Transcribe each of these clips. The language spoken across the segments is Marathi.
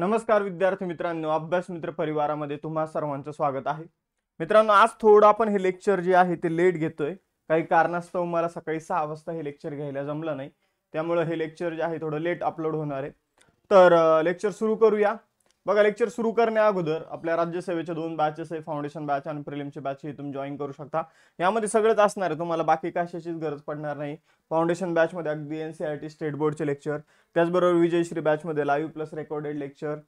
नमस्कार विद्यार्थी मित्रांनो, अभ्यास मित्र परिवारामध्ये तुम्हा सर्वांचं स्वागत आहे. मित्रांनो, आज थोडं आपण हे लेक्चर जे आहे ते लेट घेतोय. काही कारणास्तव मला सकाळी 6 वाजता हे लेक्चर घ्यायला जमलं नाही, त्यामुळे हे लेक्चर जे आहे थोडं लेट अपलोड होणार आहे. तर लेक्चर सुरू करूया. बघा, लेक्चर सुरू करण्या अगोदर आपल्या राज्यसेवेच्या 2 बॅचेस आहे, फाउंडेशन बॅच आणि प्रिलिमची बॅच, हे तुम्ही जॉईन करू शकता. यामध्ये सगळंच असणार आहे, तुम्हाला बाकी कशाचीच गरज पडणार नाही. फाउंडेशन बॅच मध्ये अगदी एनसीईआरटी स्टेट बोर्डचे लेक्चर, त्याचबरोबर विजयश्री बॅच मध्ये live plus recorded lecture,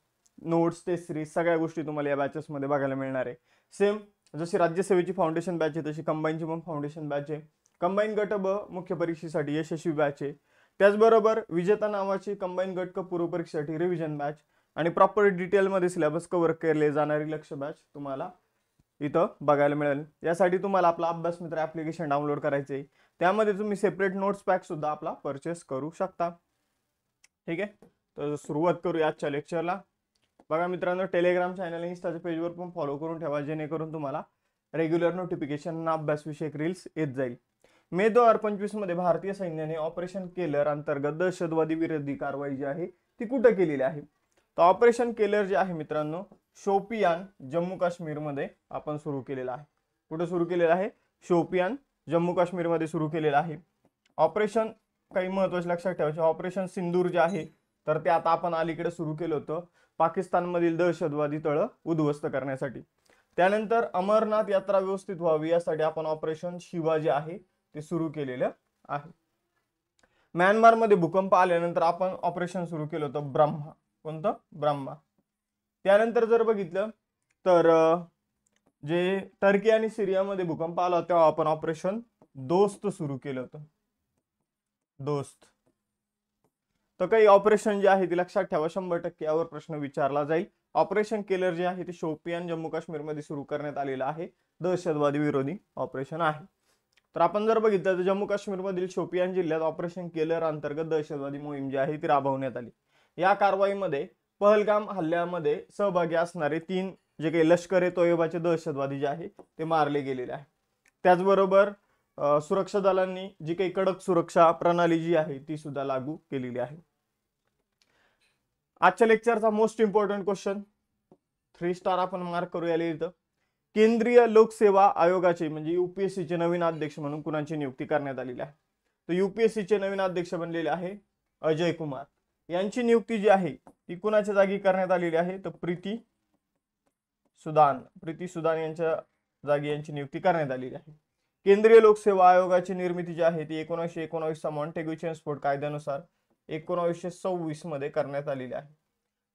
notes, test series, सगळ्या गोष्टी तुम्हाला या बॅचेस मध्ये बघायला मिळणार आहे. सेम जशी राज्यसेवेची फाउंडेशन बॅच आहे तशी कंबाईनची पण फाउंडेशन बॅच आहे. कंबाईन गट ब मुख्य परीक्षेसाठी यशस्वी बॅच आहे. त्याचबरोबर विजेता नावाची कंबाईन गट क पूर्व परीक्षेसाठी रिव्हिजन बॅच आणि प्रॉपर डिटेलमध्ये सिलेबस कव्हर केले जाणारी लक्ष्य बॅच तुम्हाला इथं बघायला मिळेल. यासाठी तुम्हाला आपला अभ्यास मित्र ॲप्लिकेशन डाउनलोड करायचे आहे. त्यामध्ये तुम्ही सेपरेट नोट्स पॅक सुद्धा आपला परचेस करू शकता. ठीक आहे, तर सुरुवात करूया आजच्या लेक्चरला. बघा मित्रांनो, टेलिग्राम चॅनल इंस्टाच्या पेजवर पण फॉलो करून ठेवा, जेणेकरून तुम्हाला रेग्युलर नोटिफिकेशन अभ्यास विषयक रील्स येत जाईल. मे 2025 मध्ये भारतीय सैन्याने ऑपरेशन केलर अंतर्गत दहशतवादी विरोधी कारवाई जी आहे ती कुठे केलेली आहे? तर ऑपरेशन केलर जे आहे मित्रांनो, शोपियान जम्मू काश्मीर मध्ये आपण सुरू केलेला आहे. कुठे सुरू केलेला आहे? शोपियान जम्मू काश्मीर मध्ये सुरू केलेला आहे. ऑपरेशन काही महत्त्वाचे लक्षात ठेवायचे, ऑपरेशन सिंदूर जे आहे तर ते आता आपण अलीकडे सुरू केलं होतं पाकिस्तानमधील दहशतवादी तळ उद्ध्वस्त करण्यासाठी. त्यानंतर अमरनाथ यात्रा व्यवस्थित व्हावी यासाठी आपण ऑपरेशन शिवा जे आहे ते सुरू केलेलं आहे. म्यानमार मध्ये भूकंप आल्यानंतर आपण ऑपरेशन सुरू केलं होतं ब्रह्मा. कोणतं? ब्रह्मा. त्यानंतर जर बघितलं तर जे टर्की आणि सिरियामध्ये भूकंप आला तेव्हा आपण ऑपरेशन दोस्त सुरू केलं होतं. दोस्त. तर काही ऑपरेशन जे आहे ते लक्षात ठेवा, 100% यावर प्रश्न विचारला जाईल. ऑपरेशन केलर जे आहे ते शोपियान जम्मू काश्मीर मध्ये सुरू करण्यात आलेलं आहे. दहशतवादी विरोधी ऑपरेशन आहे. तर आपण जर बघितलं तर जम्मू काश्मीर मधील शोपियान जिल्ह्यात ऑपरेशन केलर अंतर्गत दहशतवादी मोहीम जी आहे ती राबवण्यात आली. या कारवाईमध्ये पहलगाम हल्ल्यामध्ये सहभागी असणारे 3 जे काही लष्कर ए तोयबाचे दहशतवादी जे आहे ते मारले गेलेले आहे. त्याचबरोबर सुरक्षा दलांनी जी काही कडक सुरक्षा प्रणाली जी आहे ती सुद्धा लागू केलेली आहे. आजच्या लेक्चरचा मोस्ट इम्पॉर्टंट क्वेश्चन 3 स्टार आपण मार्क करूया इथं. केंद्रीय लोकसेवा आयोगाचे म्हणजे UPSC चे नवीन अध्यक्ष म्हणून कुणाची नियुक्ती करण्यात आलेली आहे? तर UPSC चे नवीन अध्यक्ष बनलेले आहे अजय कुमार. यांची नियुक्ती जी आहे ती कुणाच्या जागी करण्यात आलेली आहे? तर प्रीती सुदान यांच्या जागी यांची नियुक्ती करण्यात आलेली आहे. केंद्रीय लोकसेवा आयोगाची निर्मिती जी आहे ती 1919 मॉन्टेग्यू चेम्सफोर्ड कायद्यानुसार 1926 मध्ये करण्यात आलेली आहे.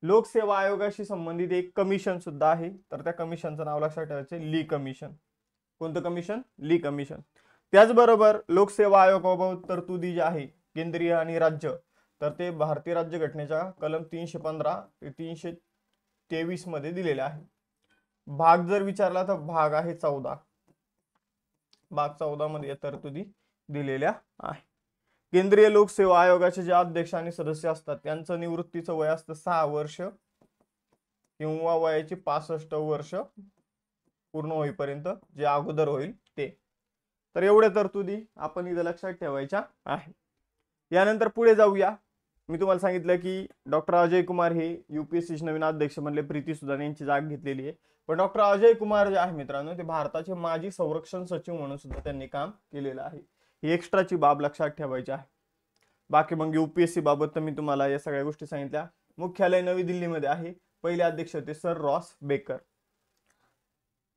लोकसेवा आयोगाशी संबंधित एक कमिशन सुद्धा आहे, तर त्या कमिशनचं नाव लक्षात ठेवायचे, ली कमिशन. कोणतं कमिशन? ली कमिशन. त्याचबरोबर लोकसेवा आयोगाबाबत तरतुदी जी आहे केंद्रीय आणि राज्य, तर ते भारतीय राज्यघटनेच्या कलम 315 ते 323 मध्ये दिलेले आहे. भाग जर विचारला तर भाग आहे 14. भाग 14 मध्ये तरतुदी दिलेल्या आहे. केंद्रीय लोकसेवा आयोगाचे जे अध्यक्ष आणि सदस्य असतात त्यांचं निवृत्तीचं वय असतं 6 वर्ष किंवा वयाची 65 वर्ष पूर्ण होईपर्यंत, जे अगोदर होईल ते. तर एवढ्या तरतुदी आपण इथं लक्षात ठेवायच्या आहे. यानंतर पुढे जाऊया. मी तुम्हाला सांगितलं की डॉक्टर अजय कुमार हे UPSC चे नवीन अध्यक्ष बनले, प्रीती सुदान यांची जागा घेतलेली आहे. पण डॉक्टर अजय कुमार जे आहे मित्रांनो ते भारताचे माजी संरक्षण सचिव म्हणून सुद्धा त्यांनी काम केलेलं आहे. ही एक्स्ट्राची बाब लक्षात ठेवायची आहे. बाकी मग UPSC बाबत तर मी तुम्हाला या सगळ्या गोष्टी सांगितल्या. मुख्यालय नवी दिल्लीमध्ये आहे. पहिले अध्यक्ष होते सर रॉस बेकर.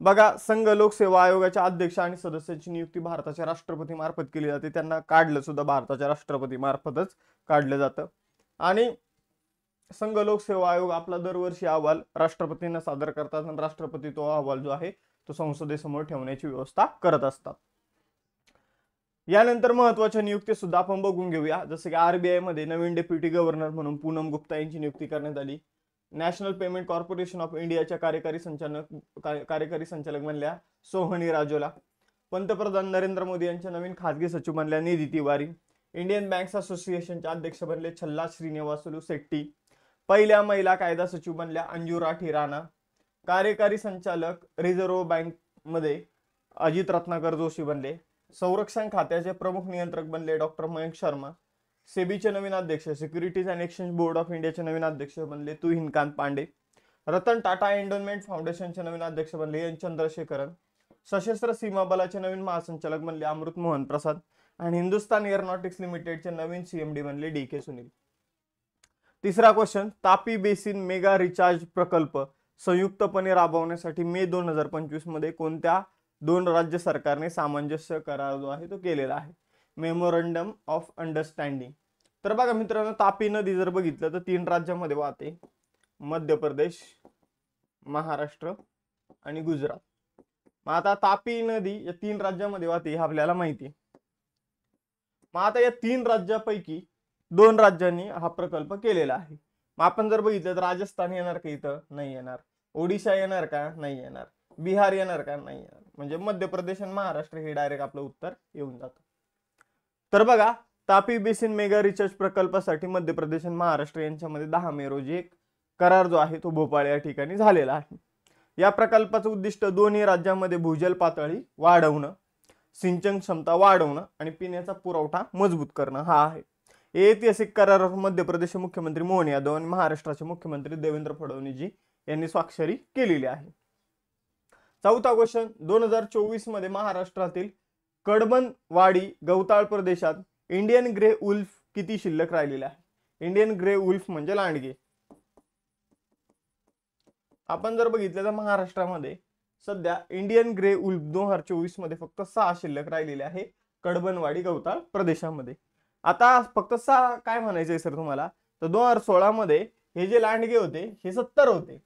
बघा, संघ लोकसेवा आयोगाच्या अध्यक्ष आणि सदस्यांची नियुक्ती भारताच्या राष्ट्रपती मार्फत केली जाते. त्यांना काढलं सुद्धा भारताच्या राष्ट्रपती मार्फतच काढलं जातं. आणि संघ लोकसेवा आयोग आपला दरवर्षी अहवाल राष्ट्रपतींना सादर करतात आणि राष्ट्रपती तो अहवाल जो आहे तो संसदेसमोर ठेवण्याची व्यवस्था करत असतात. यानंतर महत्त्वाच्या नियुक्ती सुद्धा आपण बघून घेऊया. जसं की RBI मध्ये नवीन डेप्युटी गव्हर्नर म्हणून पूनम गुप्ता यांची नियुक्ती करण्यात आली. नॅशनल पेमेंट कॉर्पोरेशन ऑफ इंडियाच्या कार्यकारी संचालक बनल्या सोहनी राजोला. पंतप्रधान नरेंद्र मोदी यांच्या नवीन खासगी सचिव बनल्या निधी तिवारी. इंडियन बँक्स असोसिएशनचे अध्यक्ष बनले छल्ला श्रीनिवासलू शेट्टी. पहिल्या महिला कायदा सचिव बनल्या अंजू राठी राणा. कार्यकारी संचालक रिझर्व्ह बँक मध्ये अजित रत्नाकर जोशी बनले. संरक्षण खात्याचे प्रमुख नियंत्रक बनले डॉक्टर मयंक शर्मा. सेबीचे नवीन अध्यक्ष, securities and exchange board of इंडियाचे नवीन अध्यक्ष बनले तुहिनकांत पांडे. रतन टाटा एंडोनमेंट फाउंडेशनचे नवीन अध्यक्ष बनले एन चंद्रशेखरन. सशस्त्र सीमा बलाचे नवीन महासंचालक बनले अमृत मोहन प्रसाद. आणि हिंदुस्तान एअरोनॉटिक्स लिमिटेडचे नवीन सीएमडी बनले DK सुनील. तिसरा question, Tapi basin mega recharge प्रकल्प संयुक्तपणे राबवण्यासाठी मे 2025 मध्ये कोणत्या 2 राज्य सरकारने सामंजस्य करार जो आहे तो केलेला आहे? Memorandum of understanding. तर बघा मित्रांनो, तापी नदी जर बघितलं तर 3 राज्यामध्ये वाहते, मध्य प्रदेश, महाराष्ट्र आणि गुजरात. मग आता तापी नदी या 3 राज्यामध्ये वाहते हे आपल्याला माहिती आहे. मग आता या 3 राज्यापैकी 2 राज्यांनी हा प्रकल्प केलेला आहे. मग आपण जर बघितलं तर राजस्थान येणार का इथं? नाही येणार. ओडिशा येणार का? नाही येणार. बिहार येणार का? नाही येणार. म्हणजे मध्य प्रदेश आणि महाराष्ट्र हे डायरेक्ट आपलं उत्तर येऊन जातं. तर बघा, तापी बेसिन मेगा रिचार्ज प्रकल्पासाठी मध्य प्रदेश आणि महाराष्ट्र यांच्यामध्ये 10 मे रोजी एक करार जो आहे तो भोपाळ या ठिकाणी झालेला आहे. या प्रकल्पाचं उद्दिष्ट दोन्ही राज्यांमध्ये भूजल पातळी वाढवणं, सिंचन क्षमता वाढवणं आणि पिण्याचा पुरवठा मजबूत करणं हा आहे. ऐतिहासिक करारावर मध्य प्रदेशचे मुख्यमंत्री मोहन यादव आणि महाराष्ट्राचे मुख्यमंत्री देवेंद्र फडणवीस यांनी स्वाक्षरी केलेली आहे. चौथा क्वेश्चन, 2024 मध्ये महाराष्ट्रातील कडबनवाडी गवताळ प्रदेशात इंडियन ग्रे उल्फ किती शिल्लक राहिलेले आहे? इंडियन ग्रे उल्फ म्हणजे लांडगे. आपण जर बघितलं तर महाराष्ट्रामध्ये सध्या इंडियन ग्रे उल्फ 2024 मध्ये फक्त 6 शिल्लक राहिलेले आहे कडबनवाडी गवताळ प्रदेशामध्ये. आता फक्त 6 काय म्हणायचंय सर तुम्हाला? तर 2016 मध्ये हे जे लांडगे होते हे 70 होते.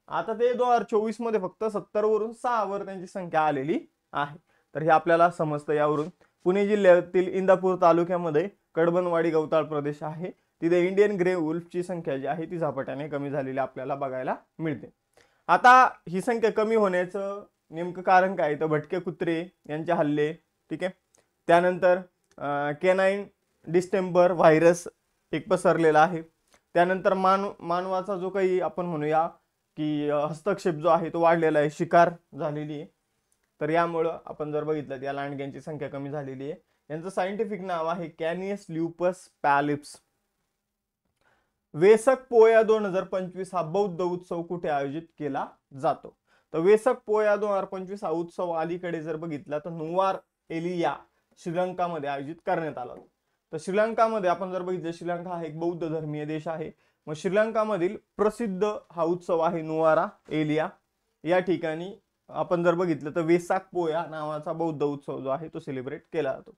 आता ते 2024 मध्ये फक्त 70 वरून 6 वर त्यांची संख्या आलेली आहे. तर हे आपल्याला समजतं यावरून. पुणे जिल्ह्यातील इंदापूर तालुक्यामध्ये कडबनवाडी गवताळ प्रदेश आहे, तिथे इंडियन ग्रे उल्फची संख्या जी आहे ती झपाट्याने कमी झालेली आपल्याला बघायला मिळते. आता ही संख्या कमी होण्याचं नेमकं कारण काय? तर भटके कुत्रे यांचे हल्ले, ठीक आहे. त्यानंतर केनाइन डिस्टेंबर व्हायरस एक पसरलेला आहे. त्यानंतर मानवाचा जो काही आपण म्हणूया की हस्तक्षेप जो आहे तो वाढलेला आहे, शिकार झालेली आहे. तर यामुळं आपण जर बघितलं या लांडग्यांची संख्या कमी झालेली आहे. यांचं सायंटिफिक नाव आहे कॅनियस ल्युपस पॅलिप्स. वेसक पोया 2025 हा बौद्ध उत्सव कुठे आयोजित केला जातो? तर वेसक पोया 2025 हा उत्सव अलीकडे जर बघितला तर नुवार एलिया श्रीलंकामध्ये आयोजित करण्यात आला. तर श्रीलंकामध्ये आपण जर बघितलं, श्रीलंका हा एक बौद्ध धर्मीय देश आहे. मग श्रीलंकामधील प्रसिद्ध हा उत्सव आहे नुवारा एलिया. या ठिकाणी आपण जर बघितलं तर वेसाक पोया नावाचा बौद्ध उत्सव जो आहे तो सेलिब्रेट केला जातो.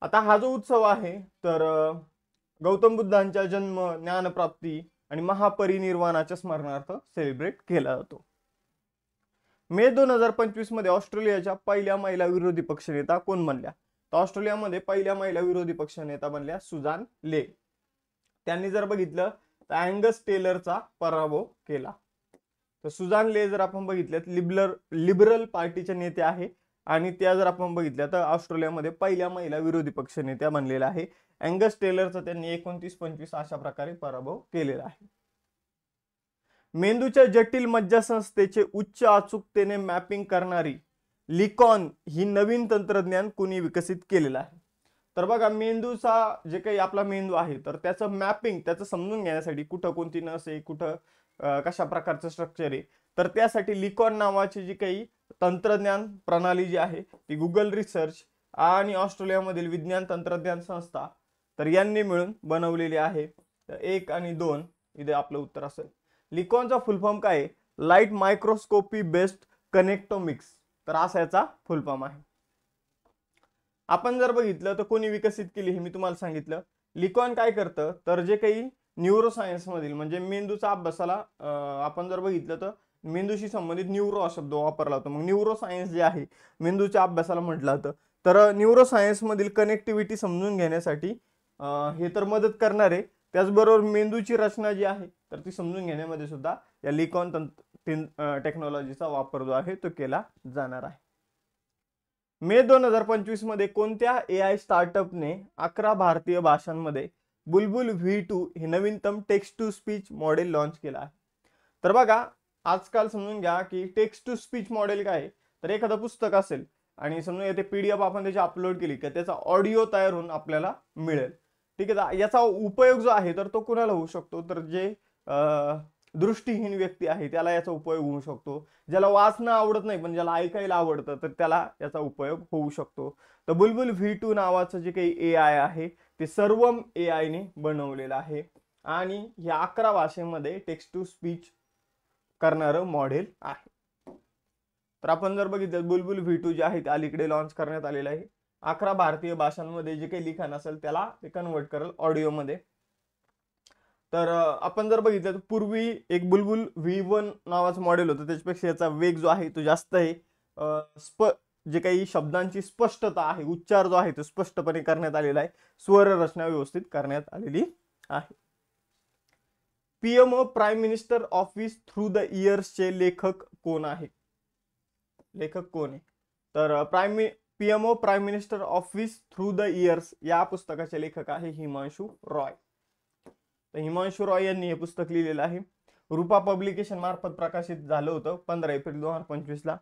आता हा जो उत्सव आहे तर गौतम बुद्धांच्या जन्म, ज्ञानप्राप्ती आणि महापरिनिर्वाणाच्या स्मरणार्थ सेलिब्रेट केला जातो. मे 2025 मध्ये ऑस्ट्रेलियाच्या पहिल्या महिला विरोधी पक्षनेता कोण बनल्या? तर ऑस्ट्रेलियामध्ये पहिल्या महिला विरोधी पक्षनेता बनल्या सुझान ले. त्यांनी जर बघितलं तर अँगस टेलरचा पराभव केला. तर सुझान ले जर आपण बघितलं लिबरल पार्टीचे नेते आहे आणि त्या जर आपण बघितल्या तर ऑस्ट्रेलियामध्ये पहिल्या महिला विरोधी पक्षनेत्या बनलेल्या आहे. अँगस टेलरचा त्यांनी 29-25 अशा प्रकारे पराभव केलेला आहे. मेंदूच्या जटिल मज्जासंस्थेचे उच्च अचूकतेने मॅपिंग करणारी लिकॉन ही नवीन तंत्रज्ञान कोणी विकसित केलेलं आहे? तर बघा, मेंदूचा जे काही आपला मेंदू आहे तर त्याचं मॅपिंग, त्याचं समजून घेण्यासाठी कुठं कोणती नस आहे, कुठं कशा प्रकारचं स्ट्रक्चर आहे, तर त्यासाठी लिकॉन नावाची जी काही तंत्रज्ञान प्रणाली जी आहे ती गुगल रिसर्च आणि ऑस्ट्रेलियामधील विज्ञान तंत्रज्ञान संस्था तर यांनी मिळून बनवलेली आहे. 1 आणि 2 इथे आपलं उत्तर असेल. लिकॉनचा फुल फॉर्म काय आहे? Light microscopy based connectomics. तर असा याचा फुल फॉर्म आहे. आपण जर बघितलं तर कोणी विकसित केली हे मी तुम्हाला सांगितलं. लिकॉन काय करतं तर जे काही न्यूरोसायन्स मधील म्हणजे मेंदूच्या अभ्यासाला आपण जर बघितलं तर मेंदूशी संबंधित न्यूरो हा शब्द वापरला होता. मग न्यूरोसायन्स जे आहे मेंदूच्या अभ्यासाला म्हटलं जातं. तर न्यूरोसायन्स मधील कनेक्टिव्हिटी समजून घेण्यासाठी हे तर मदत करणार आहे. त्याचबरोबर मेंदूची रचना जी आहे तर ती समजून घेण्यामध्ये सुद्धा या लिकॉन टेक्नॉलॉजीचा वापर जो आहे तो केला जाणार आहे. मे 2025 मध्ये कोणत्या AI स्टार्टअपने 11 भारतीय भाषांमध्ये बुलबुल V2 हे नवीनतम text to speech model launch केला आहे? तर बघा, आजकाल समजून घ्या की टेक्स्ट टू स्पीच मॉडेल काय आहे तर एखादं पुस्तक असेल आणि समजा येथे PDF आपण त्याची अपलोड केली की त्याचा ऑडिओ तयार होऊन आपल्याला मिळेल. ठीक आहे. याचा उपयोग जो आहे तर तो कुणाला होऊ शकतो, तर जे दृष्टीहीन व्यक्ती आहे त्याला याचा उपयोग होऊ शकतो. ज्याला वाचणं आवडत नाही पण ज्याला ऐकायला आवडतं तर त्याला याचा उपयोग होऊ शकतो. तर बुलबुल V2 नावाचं जे काही AI आहे ते सर्वम AI ने बनवलेलं आहे आणि या 11 भाषेमध्ये टेक्स्ट टू स्पीच करणारं मॉडेल आहे. तर आपण जर बघितलं बुलबुल V2 जे आहे ते अलीकडे लॉन्च करण्यात आलेलं आहे. 11 भारतीय भाषांमध्ये जे काही लिखाण असेल त्याला ते कन्वर्ट करेल ऑडिओमध्ये. तर आपण जर बघितलं तर पूर्वी एक बुलबुल V1 नावाचं मॉडेल होतं, त्याच्यापेक्षा याचा वेग जो आहे तो जास्त आहे. जे काही शब्दांची स्पष्टता आहे, उच्चार जो आहे तो स्पष्टपणे करण्यात आलेला आहे. स्वर रचना व्यवस्थित करण्यात आलेली आहे. PMO prime minister office through the इयर्सचे लेखक कोण आहे? लेखक कोण आहे? तर PMO prime minister office through the years या पुस्तकाचे लेखक आहे हिमांशू रॉय. तर हिमांशू रॉय यांनी हे पुस्तक लिहिलेलं आहे. रूपा पब्लिकेशन मार्फत प्रकाशित झालं होतं 15 एप्रिल 2025 ला.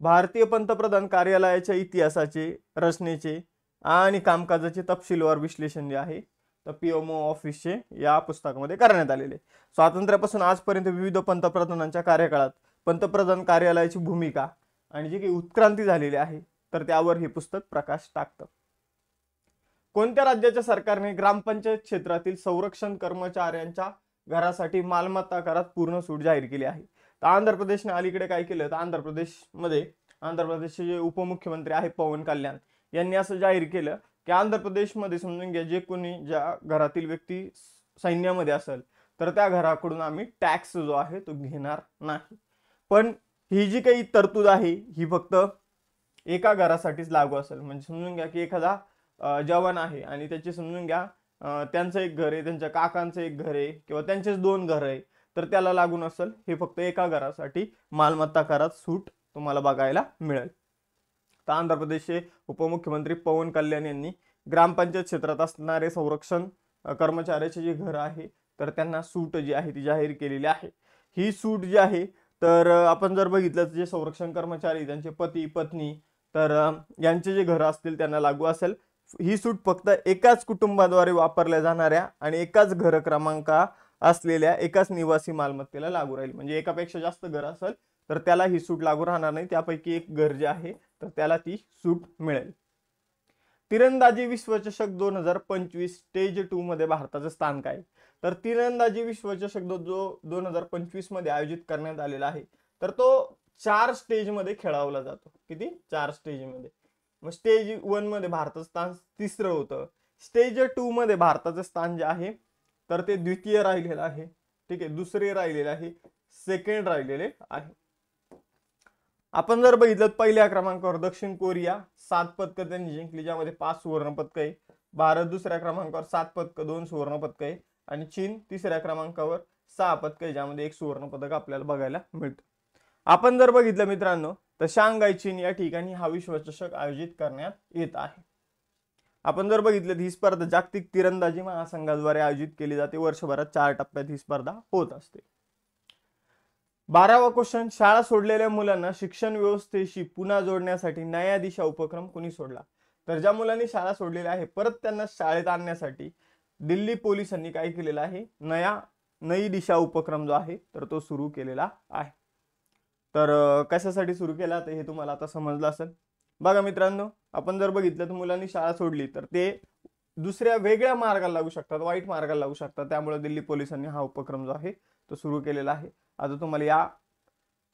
भारतीय पंतप्रधान कार्यालयाच्या इतिहासाचे, रचनेचे आणि कामकाजाचे तपशीलवार विश्लेषण जे आहे तर PMO ऑफिसचे या पुस्तकामध्ये करण्यात आलेले. स्वातंत्र्यापासून आजपर्यंत विविध पंतप्रधानांच्या कार्यकाळात पंतप्रधान कार्यालयाची भूमिका आणि जी काही उत्क्रांती झालेली आहे तर त्यावर हे पुस्तक प्रकाश टाकतं. कोणत्या राज्याच्या सरकारने ग्रामपंचायत क्षेत्रातील संरक्षण कर्मचाऱ्यांच्या घरासाठी मालमत्ता करात पूर्ण सूट जाहीर केली आहे? तर आंध्र प्रदेशने अलीकडे काय केलं, तर आंध्र प्रदेशचे जे उपमुख्यमंत्री आहे पवन कल्याण यांनी असं जाहीर केलं की आंध्र प्रदेशमध्ये समजून घ्या जे कोणी ज्या घरातील व्यक्ती सैन्यामध्ये असेल तर त्या घराकडून आम्ही टॅक्स जो आहे तो घेणार नाही. पण ही जी काही तरतूद आहे ही फक्त एका घरासाठीच लागू असेल. म्हणजे समजून घ्या की एखादा जवान आहे आणि त्याची समजून घ्या त्यांचं एक घर आहे, त्यांच्या काकांचं एक घर आहे किंवा त्यांचेच 2 घर आहे तर त्याला लागून असेल. हे फक्त एका घरासाठी मालमत्ता करात सूट तुम्हाला बघायला मिळेल. तर आंध्र प्रदेशचे उपमुख्यमंत्री पवन कल्याण यांनी ग्रामपंचायत क्षेत्रात असणारे संरक्षण कर्मचाऱ्याचे जे घर आहे तर त्यांना सूट जी आहे ती जाहीर केलेली आहे. ही सूट जी आहे तर आपण जर बघितलं जे संरक्षण कर्मचारी त्यांचे पती पत्नी तर यांचे जे घर असतील त्यांना लागू असेल. ही सूट फक्त एकाच कुटुंबाद्वारे वापरल्या जाणाऱ्या आणि एकाच घर क्रमांका असलेल्या एकाच निवासी मालमत्तेला लागू राहील. म्हणजे एकापेक्षा जास्त घर असेल तर त्याला ही सूट लागू राहणार नाही. त्यापैकी एक घर जे आहे तर त्याला ती सूट मिळेल. तिरंदाजी विश्वचषक 2025 स्टेज 2 मध्ये भारताचं स्थान काय? तर तिरंदाजी विश्वचषक जो 2025 मध्ये आयोजित करण्यात आलेला आहे तर तो 4 स्टेज मध्ये खेळवला जातो. किती? 4 स्टेज मध्ये. मग स्टेज 1 मध्ये भारताचं स्थान 3रं होतं. स्टेज 2 मध्ये भारताचं स्थान जे आहे तर ते द्वितीय राहिलेलं आहे. ठीक आहे, दुसरे राहिलेले आहे, सेकंड राहिलेले आहे. आपण जर बघितलं पहिल्या क्रमांकावर दक्षिण कोरिया 7 पदकं त्यांनी जिंकली ज्यामध्ये 5 सुवर्ण पदकं आहे. भारत दुसऱ्या क्रमांकावर 7 पदकं 2 सुवर्ण पदकं आहे आणि चीन तिसऱ्या क्रमांकावर 6 पदकं आहे ज्यामध्ये 1 सुवर्ण पदक आपल्याला बघायला मिळतं. आपण जर बघितलं मित्रांनो तर शांघाय चीन या ठिकाणी हा विश्वचषक आयोजित करण्यात येत आहे. आपण जर बघितलं ही स्पर्धा जागतिक तिरंदाजी महासंघाद्वारे आयोजित केली जाते. वर्षभरात 4 टप्प्यात ही स्पर्धा होत असते. 12वा क्वेश्चन, शाळा सोडलेल्या मुलांना शिक्षण व्यवस्थेशी पुन्हा जोडण्यासाठी नया दिशा उपक्रम कुणी सोडला? तर ज्या मुलांनी शाळा सोडलेल्या आहे परत त्यांना शाळेत आणण्यासाठी दिल्ली पोलिसांनी काय केलेलं आहे, नई दिशा उपक्रम जो आहे तर तो सुरू केलेला आहे. तर कशासाठी सुरू केला तर हे तुम्हाला आता समजलं असेल. बघा मित्रांनो, आपण जर बघितलं तर मुलांनी शाळा सोडली तर ते दुसऱ्या वेगळ्या मार्गाला लागू शकतात, वाईट मार्गाला लागू शकतात. त्यामुळे दिल्ली पोलिसांनी हा उपक्रम जो आहे तो सुरू केलेला आहे. आता तुम्हाला या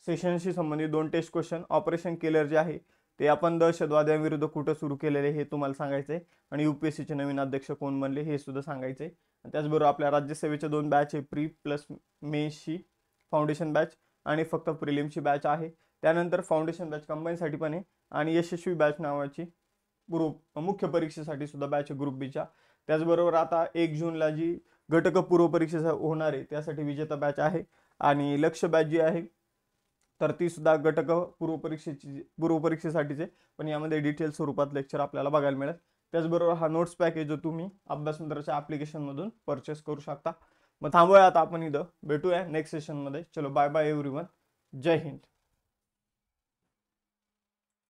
सेशनशी संबंधित 2 टेस्ट क्वेश्चन, ऑपरेशन किलर जे आहे ते आपण दहशतवाद्यांविरुद्ध कुठं सुरू केलेले हे तुम्हाला सांगायचंय आणि UPSCचे नवीन अध्यक्ष कोण बनले हे सुद्धा सांगायचंय. त्याचबरोबर आपल्या राज्यसेवेच्या 2 बॅच आहे, प्री प्लस मेन्सची फाउंडेशन बॅच आणि फक्त प्रिलिमची बॅच आहे. त्यानंतर फाउंडेशन बॅच कंबाईनसाठी पण आहे आणि यशस्वी बॅच नावाची मुख्य परीक्षेसाठी सुद्धा बॅच आहे ग्रुप बीच्या. त्याचबरोबर आता 1 जूनला जी घटक पूर्व परीक्षा होणार आहे त्यासाठी विजेता बॅच आहे आणि लक्ष्य बॅच जी आहे तर ती सुद्धा घटक पूर्व परीक्षेसाठीचे, पण यामध्ये डिटेल स्वरूपात लेक्चर आपल्याला बघायला मिळेल. त्याचबरोबर हा नोट्स पॅकेज जो तुम्ही अभ्यास मित्राच्या ॲप्लिकेशन मधून परचेस करू शकता. मग थांबूया आता आपण इथं, भेटूया नेक्स्ट सेशन मध्ये. चलो बाय बाय एव्हरीवन, जय हिंद.